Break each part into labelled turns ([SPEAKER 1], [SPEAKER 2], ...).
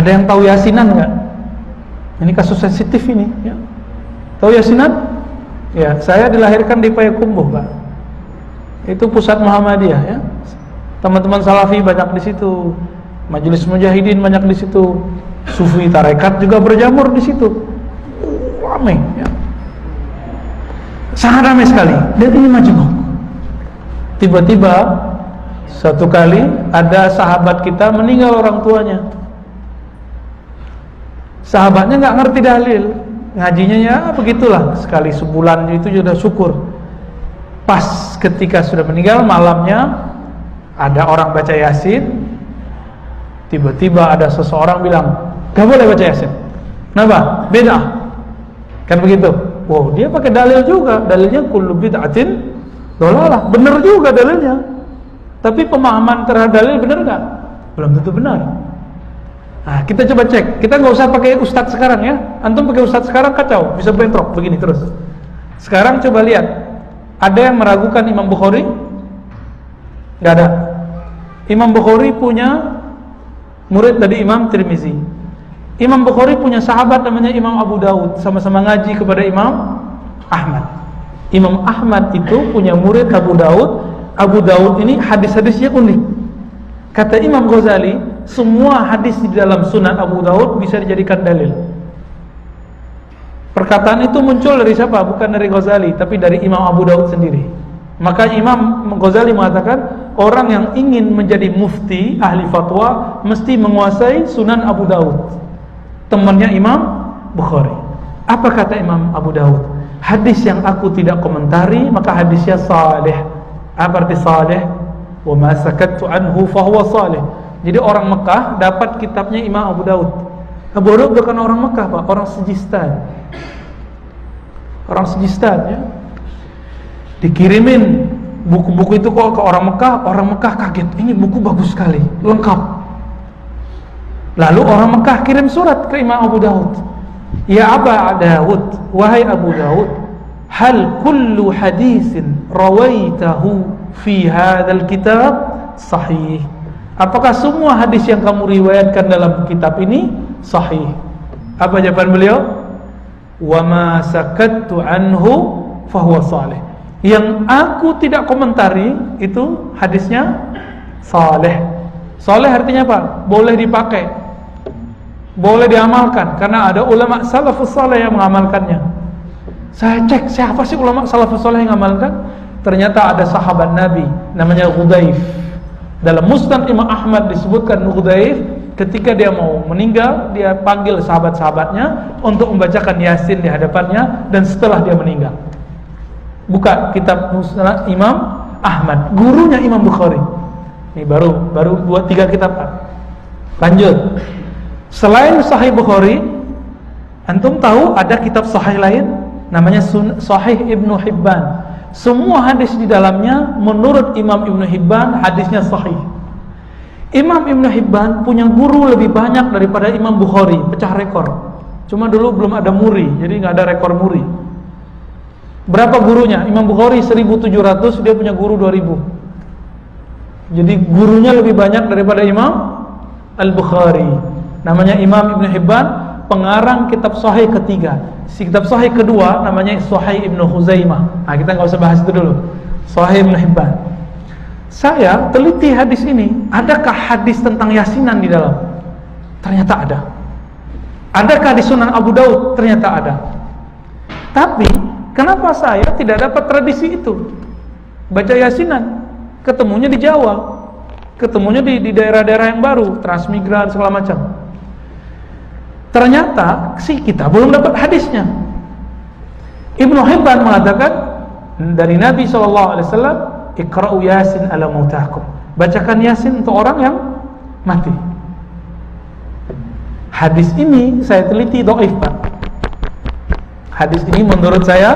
[SPEAKER 1] Ada yang tahu yasinan nggak? Ini kasus sensitif ini, ya. Tahu yasinan? Ya, saya dilahirkan di Payakumbuh, Pak. Itu pusat Muhammadiyah, ya. Teman-teman Salafi banyak di situ, Majelis Mujahidin banyak di situ, Sufi tarekat juga berjamur di situ, ramai, ya. Sangat ramai sekali. Dan ini majmuk. Tiba-tiba satu kali ada sahabat kita meninggal orang tuanya. Sahabatnya nggak ngerti dalil, ngajinya ya begitulah, sekali sebulan itu sudah syukur. Pas ketika sudah meninggal malamnya ada orang baca yasin, tiba-tiba ada seseorang bilang gak boleh baca yasin. Kenapa? Beda. Kan begitu. Wow, dia pakai dalil juga, dalilnya kullu bid'atin dhalalah, benar juga dalilnya. Tapi pemahaman terhadap dalil benar nggak? Belum tentu benar. Nah, kita coba cek. Kita nggak usah pakai ustadz sekarang, ya. Antum pakai ustadz sekarang kacau, bisa bentrok begini terus. Sekarang coba lihat, ada yang meragukan Imam Bukhari? Nggak ada. Imam Bukhari punya murid dari Imam Tirmizi. Imam Bukhari punya sahabat namanya Imam Abu Daud, sama-sama ngaji kepada Imam Ahmad. Imam Ahmad itu punya murid Abu Daud. Abu Daud ini hadis-hadisnya unik. Kata Imam Ghazali, semua hadis di dalam Sunan Abu Daud bisa dijadikan dalil. Perkataan itu muncul dari siapa? Bukan dari Ghazali, tapi dari Imam Abu Daud sendiri. Maka Imam Ghazali mengatakan, orang yang ingin menjadi mufti, ahli fatwa, mesti menguasai Sunan Abu Daud, temannya Imam Bukhari. Apa kata Imam Abu Daud? Hadis yang aku tidak komentari, maka hadisnya salih. Apa arti salih? Wa ma sakattu anhu fahuwa salih. Jadi orang Mekah dapat kitabnya Imam Abu Daud. Abu Daud bukan orang Mekah, Pak, orang Sijistan. Orang Sijistan, ya. Dikirimin buku-buku itu kok ke orang Mekah kaget. Ini buku bagus sekali, lengkap. Lalu orang Mekah kirim surat ke Imam Abu Daud. Ya Aba Daud, wahai Abu Daud, hal kullu hadisin rawaitahu fi hadzal kitab sahih? Apakah semua hadis yang kamu riwayatkan dalam kitab ini sahih? Apa jawaban beliau? Wa ma sakattu anhu fahuwa salih. Yang aku tidak komentari itu hadisnya saleh. Saleh artinya apa? Boleh dipakai, boleh diamalkan, karena ada ulama salafus saleh yang mengamalkannya. Saya cek siapa sih ulama salafus saleh yang mengamalkan? Ternyata ada sahabat Nabi namanya Ghudaif. Dalam Musnad Imam Ahmad disebutkan Ghudaif ketika dia mau meninggal, dia panggil sahabat-sahabatnya untuk membacakan Yasin di hadapannya, dan setelah dia meninggal. Buka kitab Musnad Imam Ahmad, gurunya Imam Bukhari. Ini baru 2-3 kitab, Pak. Lanjut. Selain Sahih Bukhari, antum tahu ada kitab sahih lain namanya Sahih Ibnu Hibban. Semua hadis di dalamnya menurut Imam Ibnu Hibban hadisnya sahih. Imam Ibnu Hibban punya guru lebih banyak daripada Imam Bukhari, pecah rekor. Cuma dulu belum ada muri, jadi nggak ada rekor muri. Berapa gurunya? Imam Bukhari 1700, dia punya guru 2000. Jadi gurunya lebih banyak daripada Imam Al-Bukhari. Namanya Imam Ibnu Hibban, pengarang kitab sahih ketiga. Si kitab sahih kedua namanya Sahih Ibnu Khuzaimah. Nah, kita nggak usah bahas itu dulu. Sahih Ibnu Hibban. Saya teliti hadis ini, adakah hadis tentang yasinan di dalam? Ternyata ada. Adakah di Sunan Abu Daud? Ternyata ada. Tapi kenapa saya tidak dapat tradisi itu? Baca yasinan, ketemunya di Jawa, ketemunya di daerah-daerah yang baru, transmigran segala macam. Ternyata kita belum dapat hadisnya. Ibnu Hibban mengatakan dari Nabi SAW, Iqra'u Yasin ala mautakum. Bacakan Yasin untuk orang yang mati. Hadis ini saya teliti dhaif, Pak. Hadis ini menurut saya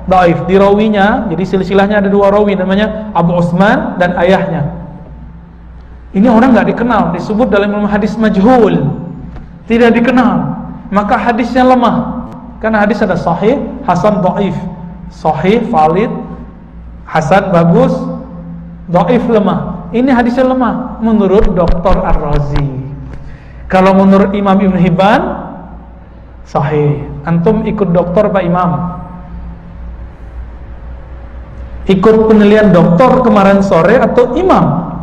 [SPEAKER 1] dhaif. Di rawinya, jadi silsilahnya ada 2 rawi, namanya Abu Utsman dan ayahnya. Ini orang nggak dikenal, disebut dalam ilmu hadis majhul, tidak dikenal. Maka hadisnya lemah. Karena hadis ada sahih, hasan, dhaif. Sahih, valid, hasan, bagus, dhaif, lemah. Ini hadisnya lemah menurut Dr. Ar-Razi. Kalau menurut Imam Ibn Hibban sahih. Antum ikut dokter Pak Imam, ikut penilaian dokter kemarin sore atau imam?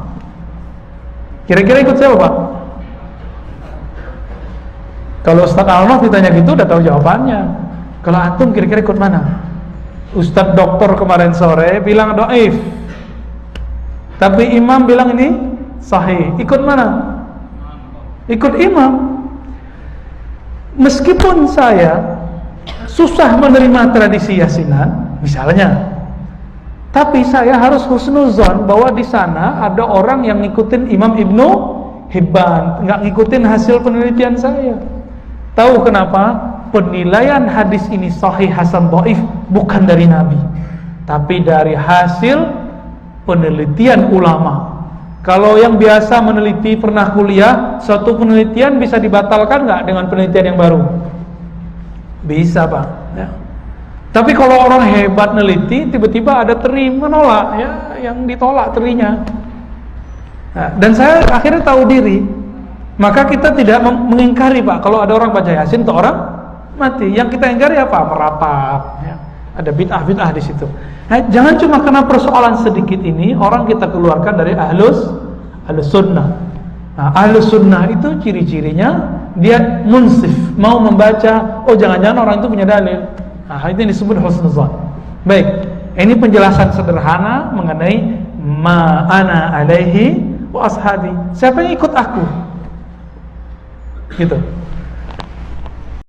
[SPEAKER 1] Kira-kira ikut siapa Pak? Kalau Ustaz Alnaf ditanya gitu udah tahu jawabannya. Kalau antum kira-kira ikut mana? Ustaz dokter kemarin sore bilang dhaif, tapi imam bilang ini sahih. Ikut mana? Ikut imam. Meskipun saya susah menerima tradisi yasinan misalnya, tapi saya harus husnuzon bahwa di sana ada orang yang ngikutin Imam Ibnu Hibban, nggak ngikutin hasil penelitian saya. Tahu kenapa? Penilaian hadis ini sahih hasan dhaif bukan dari Nabi, tapi dari hasil penelitian ulama. Kalau yang biasa meneliti pernah kuliah, suatu penelitian bisa dibatalkan nggak dengan penelitian yang baru? Bisa Pak ya. Tapi kalau orang hebat neliti, tiba-tiba ada teri menolak ya, yang ditolak terinya. Nah, dan saya akhirnya tahu diri, maka kita tidak mengingkari Pak kalau ada orang baca Yasin atau orang mati. Yang kita ingkari apa? Merapat ya. Ada bid'ah-bid'ah di situ. Nah, jangan cuma karena persoalan sedikit ini orang kita keluarkan dari ahlus sunnah. Nah, ahlus sunnah itu ciri-cirinya dia munsif, mau membaca, oh jangan-jangan orang itu punya dalil. Nah, itu disebut husnuzan. Baik, ini penjelasan sederhana mengenai ma ana alaihi wa ashabi. Siapa yang ikut aku? Gitu.